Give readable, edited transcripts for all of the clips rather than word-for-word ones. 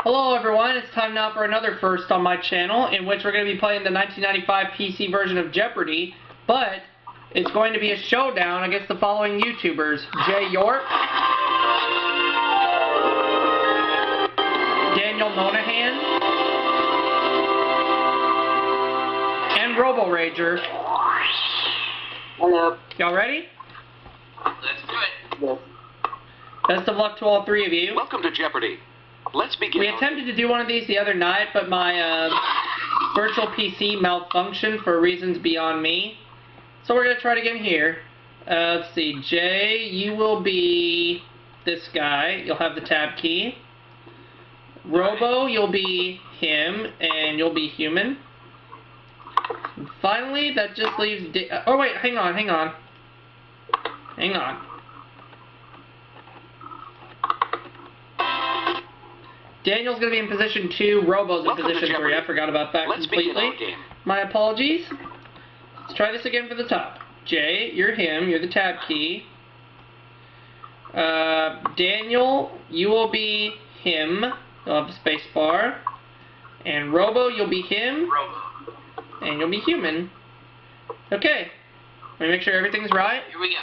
Hello everyone, it's time now for another first on my channel, in which we're going to be playing the 1995 PC version of Jeopardy, but it's going to be a showdown against the following YouTubers: Jay York, Daniel Monahan, and Robo Rager. Hello. Y'all ready? Let's do it. Yes. Best of luck to all three of you. Welcome to Jeopardy. Let's begin. We attempted to do one of these the other night, but my virtual PC malfunctioned for reasons beyond me. So we're going to try it again here. Let's see. Jay, you will be this guy. You'll have the tab key. Robo, you'll be him, and you'll be human. And finally, that just leaves... oh, wait. Hang on. Hang on. Daniel's going to be in position 2, Robo's in position 3. I forgot about that completely. My apologies. Let's try this again for the top. Jay, you're him. You're the tab key. Daniel, you will be him. You'll have the space bar. And Robo, you'll be him. And you'll be human. Okay. Let me make sure everything's right. Here we go.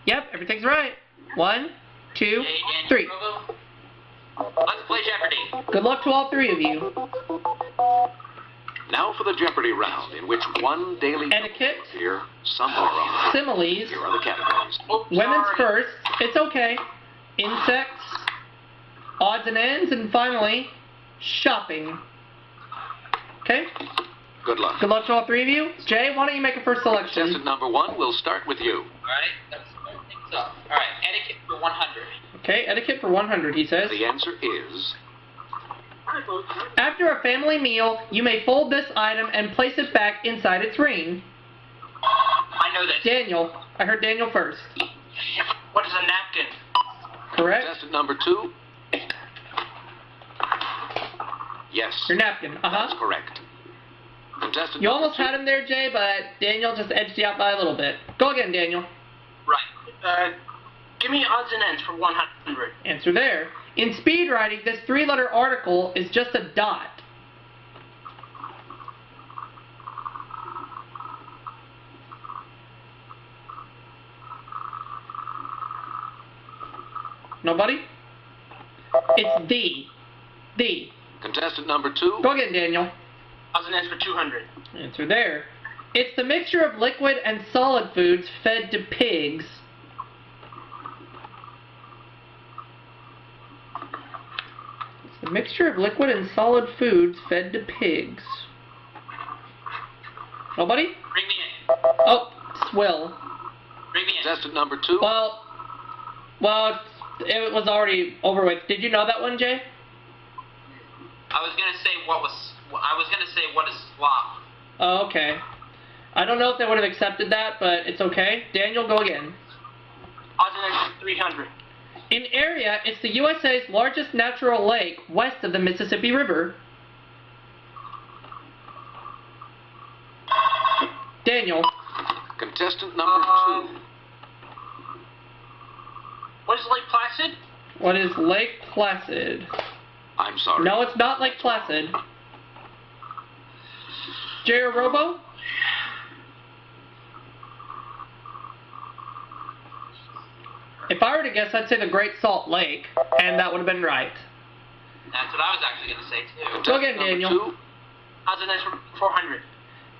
Yep, everything's right. 1, 2, 3. Robo. Let's play Jeopardy. Good luck to all three of you. Now for the Jeopardy round, in which one daily Etiquette. here somewhere on. Similes. Here are the categories. Women's first. It's okay. Insects. Odds and ends. And finally, shopping. Okay? Good luck. Good luck to all three of you. Jay, why don't you make a first selection? Contestant number 1, we'll start with you. Alright, let's start things up. Alright, etiquette for 100. Okay, etiquette for 100, he says. The answer is... After a family meal, you may fold this item and place it back inside its ring. I know this. Daniel. I heard Daniel first. What is a napkin? Correct? Contestant number 2. Yes. Your napkin. That's correct. Contestant You number almost 2. had him there, Jay, but Daniel just edged you out by a little bit. Go again, Daniel. Right. Give me odds and ends for 100. Answer there. In speed writing, this 3-letter article is just a dot. Nobody? It's the. The. Contestant number 2. Go again, Daniel. Odds and ends for 200. Answer there. It's the mixture of liquid and solid foods fed to pigs. It's the mixture of liquid and solid foods fed to pigs. Nobody? Bring me in. Oh, Swill. Bring me in. Contestant number 2. Well, it was already over with. Did you know that one, Jay? I was gonna say what is slop. Oh, okay. I don't know if they would have accepted that, but it's okay. Daniel, go again. Odds and ends for 300. In area, it's the USA's largest natural lake west of the Mississippi River. Daniel. Contestant number 2. What is Lake Placid? What is Lake Placid? I'm sorry. No, it's not Lake Placid. Jay or Robo? If I were to guess, I'd say the Great Salt Lake, and that would have been right. That's what I was actually gonna say too. Go again, Daniel. Odds and ends for 400.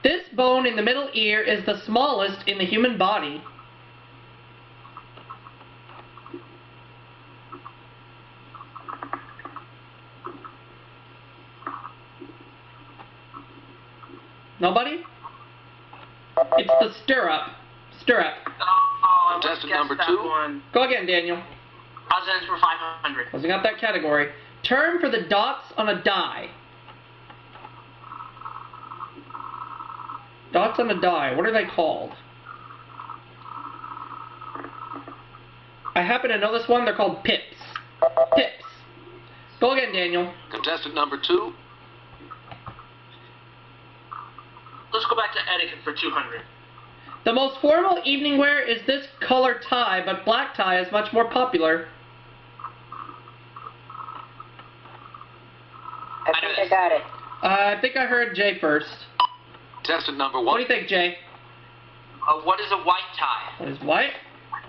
This bone in the middle ear is the smallest in the human body. Nobody? It's the stirrup. Stirrup. Oh, I Contestant guessed number that 2. one. Go again, Daniel. Odds and ends for 500. Closing out that category. Term for the dots on a die. Dots on a die. What are they called? I happen to know this one. They're called pips. Pips. Go again, Daniel. Contestant number 2. Let's go back to etiquette for 200. The most formal evening wear is this color tie, but black tie is much more popular. got it. I think I heard Jay first. Contestant number What 1. do you think, Jay? What is a white tie? What is white?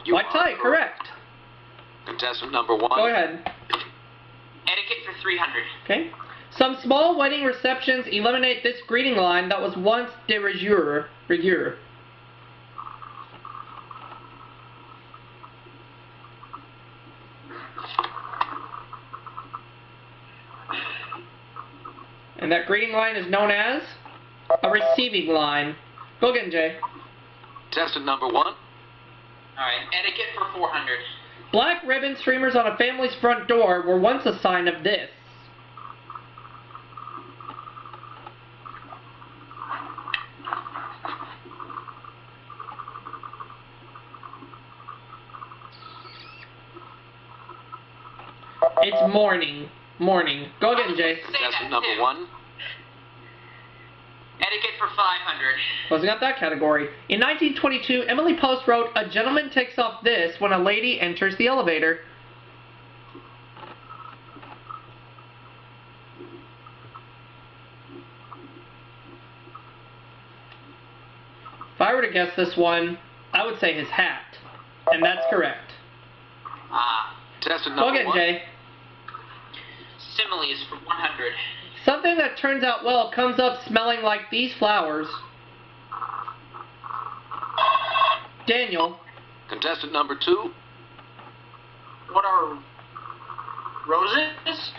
You White are tie, correct. Contestant number 1. Go ahead. Etiquette for 300. Okay. Some small wedding receptions eliminate this greeting line that was once de rigueur. And that greeting line is known as a receiving line. Go again, Jay. Contestant number 1. Alright, etiquette for 400. Black ribbon streamers on a family's front door were once a sign of this. It's morning. Morning. Go again, Jay. Contestant number 1. Etiquette for 500. Wasn't got that category. In 1922, Emily Post wrote, "A gentleman takes off this when a lady enters the elevator." If I were to guess this one, I would say his hat. And that's correct. Contestant Go number again, 1. Jay. Similes for 100. Something that turns out well comes up smelling like these flowers. Daniel. Contestant number 2. What are roses?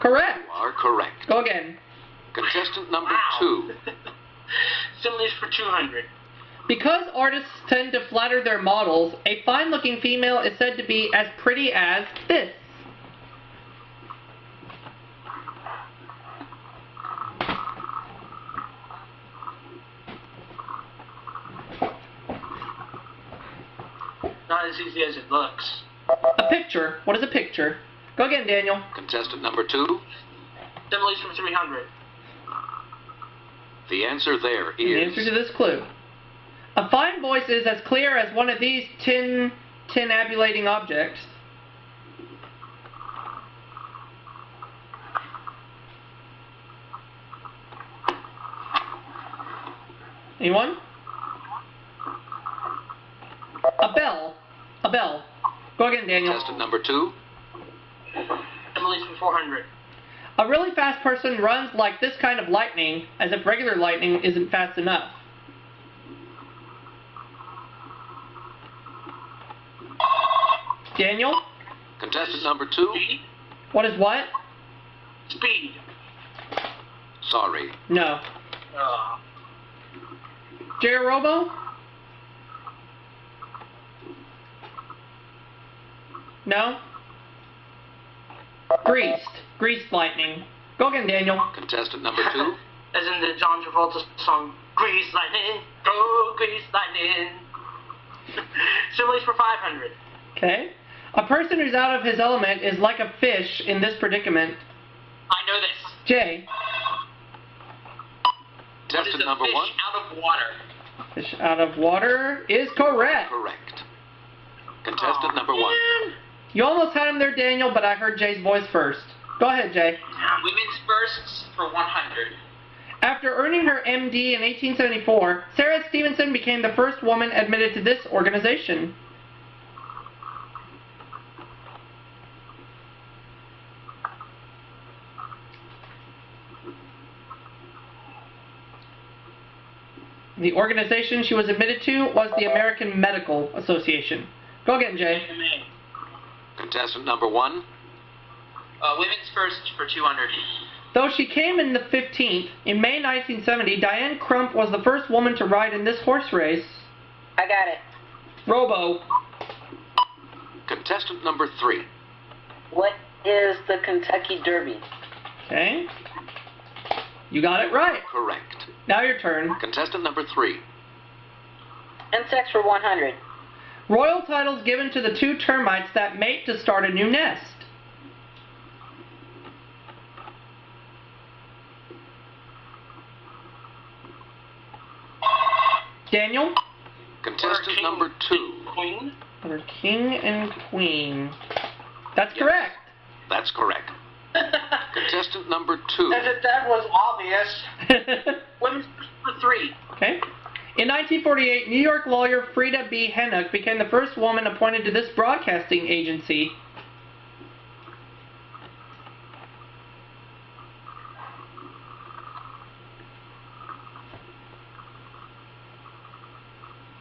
Correct. You are correct. Go again. Contestant number Wow. 2. Similes for 200. Because artists tend to flatter their models, a fine-looking female is said to be as pretty as this. Not as easy as it looks. A picture. What is a picture? Go again, Daniel. Contestant number 2. Similes for 300. The answer there The is... answer to this clue. A fine voice is as clear as one of these tinabulating objects. Anyone? A bell. A bell. Go again, Daniel. Contestant number 2. Similes for 400. A really fast person runs like this kind of lightning, as if regular lightning isn't fast enough. Daniel? Contestant number 2. Speed? What is what? Speed. Sorry. No. Jerobo? No? Greased. Greased lightning. Go again, Daniel. Contestant number 2. As in the John Travolta song, Grease Lightning, go Grease Lightning. Similes for 500. Okay. A person who's out of his element is like a fish in this predicament. I know this. Jay. What is Contestant a number fish 1. out of water? Fish out of water is correct. Correct. Contestant Aw, number 1. man. You almost had him there, Daniel, but I heard Jay's voice first. Go ahead, Jay. Women's firsts for 100. After earning her MD in 1874, Sarah Stevenson became the first woman admitted to this organization. The organization she was admitted to was the American Medical Association. Go again, Jay. Contestant number 1. Women's first for 200. Though she came in the 15th, in May 1970, Diane Crump was the first woman to ride in this horse race. I got it. Robo. Contestant number 3. What is the Kentucky Derby? Okay. You got it right. Correct. Now your turn. Contestant number 3. Insects for 100. Royal titles given to the two termites that mate to start a new nest. Daniel? Contestant number 2. Queen? Or king and queen. That's correct. That's correct. Contestant Contestant number 2. That was obvious. Women's for 3. Okay. In 1948, New York lawyer Frida B. Hennock became the first woman appointed to this broadcasting agency.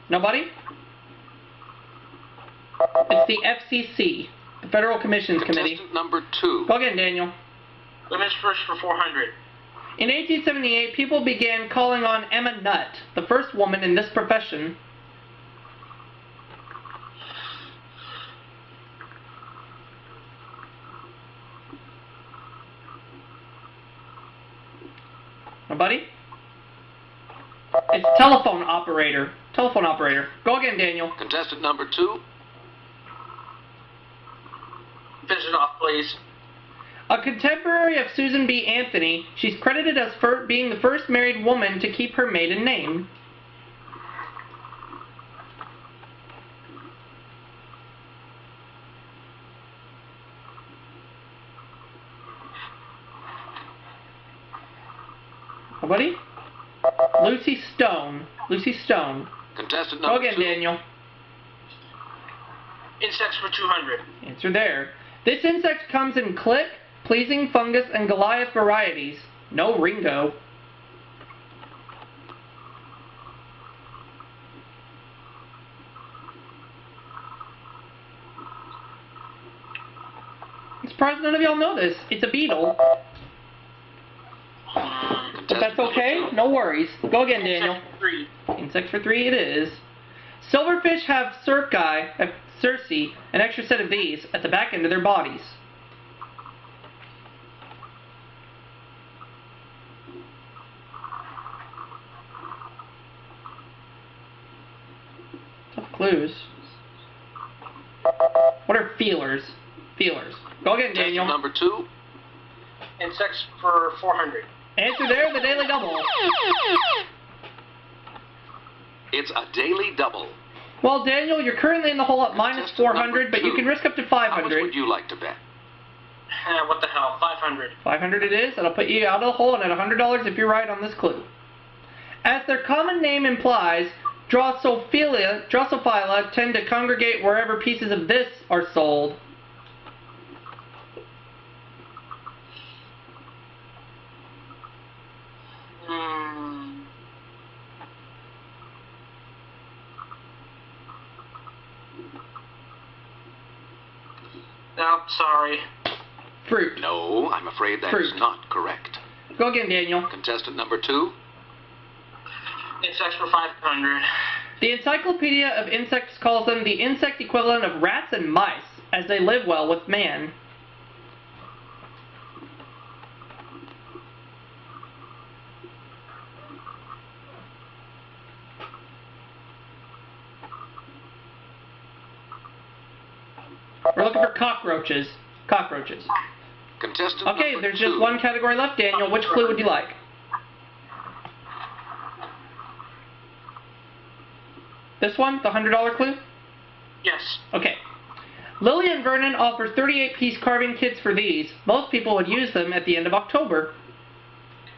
Nobody? It's the FCC, the Federal Commissions Committee. Contestant number 2. Go again, Daniel. Women's first for 400. In 1878, people began calling on Emma Nutt, the first woman in this profession. Nobody? It's telephone operator. Telephone operator. Go again, Daniel. Contestant number 2. Finish it off, please. A contemporary of Susan B. Anthony, she's credited as being the first married woman to keep her maiden name. Nobody? Lucy Stone. Lucy Stone. Contestant Go number again, 2. Daniel. Insects for 200. Answer there. This insect comes in click, pleasing fungus, and Goliath varieties. No Ringo. I'm surprised none of y'all know this. It's a beetle. But that's okay. No worries. Go again, Daniel. Insects for 3. Insects for 3 it is. Silverfish have Circe, an extra set of these, at the back end of their bodies. Tough clues. What are feelers? Feelers. Go again, Daniel. Contestant number 2. Insects for 400. Answer there, the Daily Double. It's a daily double. Well, Daniel, you're currently in the hole at minus Contestant 400, number but you 2. can risk up to How much 500. would you like to bet? What the hell? 500. 500 it is. That'll put you out of the hole and at $100 if you're right on this clue. As their common name implies, Drosophila tend to congregate wherever pieces of this are sold. No, sorry. Fruit. No, I'm afraid that is Fruit. not correct. Go again, Daniel. Contestant number 2. Insects for 500. The Encyclopedia of Insects calls them the insect equivalent of rats and mice, as they live well with man. We're looking for cockroaches. Cockroaches. Contestant Okay, number there's 2. just one category left, Daniel. Which clue would you like? This one, the $100 clue? Yes. Okay. Lillian Vernon offers 38-piece carving kits for these. Most people would use them at the end of October.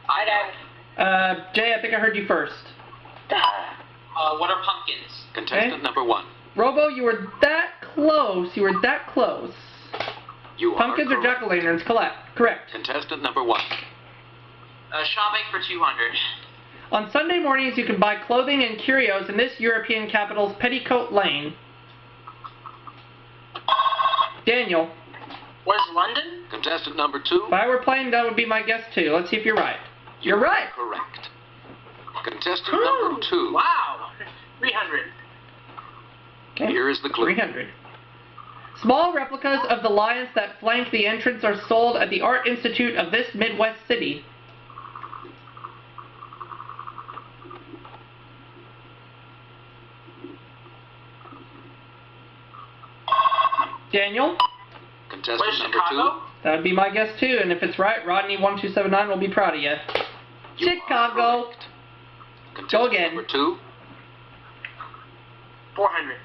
I'd have. Jay, I think I heard you first. What are pumpkins? Contestant Okay. number 1. Robo, you were that close. You were that close. You Pumpkins are or correct. jack-o'-lanterns? Correct. Contestant number 1. Shopping for 200. On Sunday mornings, you can buy clothing and curios in this European capital's Petticoat Lane. Daniel, Where's London? Contestant number 2. if I were playing, that would be my guess too. Let's see if you're right. You're right. Correct. Contestant number 2. Wow. 300. Okay. Here is the clue. 300. Small replicas of the lions that flank the entrance are sold at the Art Institute of this Midwest city. Daniel, Contestant Where's number Chicago? that would be my guess too. And if it's right, Rodney1279 will be proud of you. 2. You are Chicago. correct. Contestant again. number 2. 400.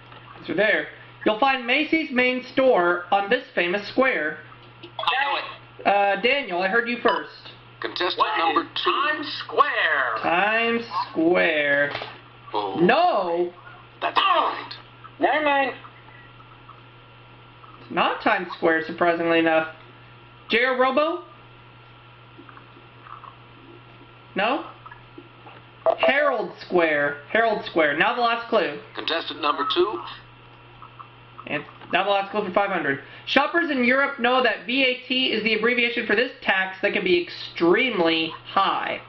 So there. You'll find Macy's main store on this famous square. I know it. Daniel, I heard you first. Contestant What number is 2. Times Square? Times Square. Oh, No, that's right. Never mind. it's not Times Square, surprisingly enough. J.R. Robo? No? Herald Square. Herald Square. Now the last clue. Contestant number 2. And now the last clue for 500. Shoppers in Europe know that VAT is the abbreviation for this tax that can be extremely high.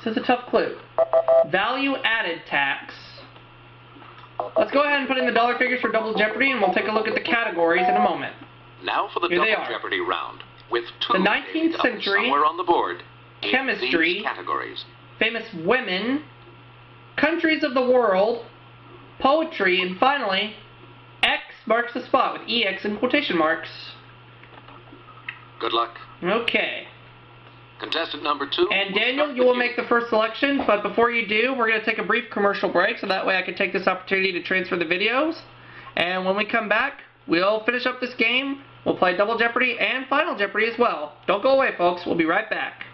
This is a tough clue. Value added tax. Let's go ahead and put in the dollar figures for Double Jeopardy, and we'll take a look at the categories in a moment. Now for the Here they Double are. Jeopardy round. With 2 The 19th daily doubles century, somewhere on the board. in chemistry, these categories. famous women, countries of the world, poetry, and finally, X marks the spot with EX in quotation marks. Good luck. Okay. Contestant number 2. And Daniel, you will make the first selection, but before you do, we're going to take a brief commercial break, so that way I can take this opportunity to transfer the videos. And when we come back, we'll finish up this game. We'll play Double Jeopardy and Final Jeopardy as well. Don't go away, folks. We'll be right back.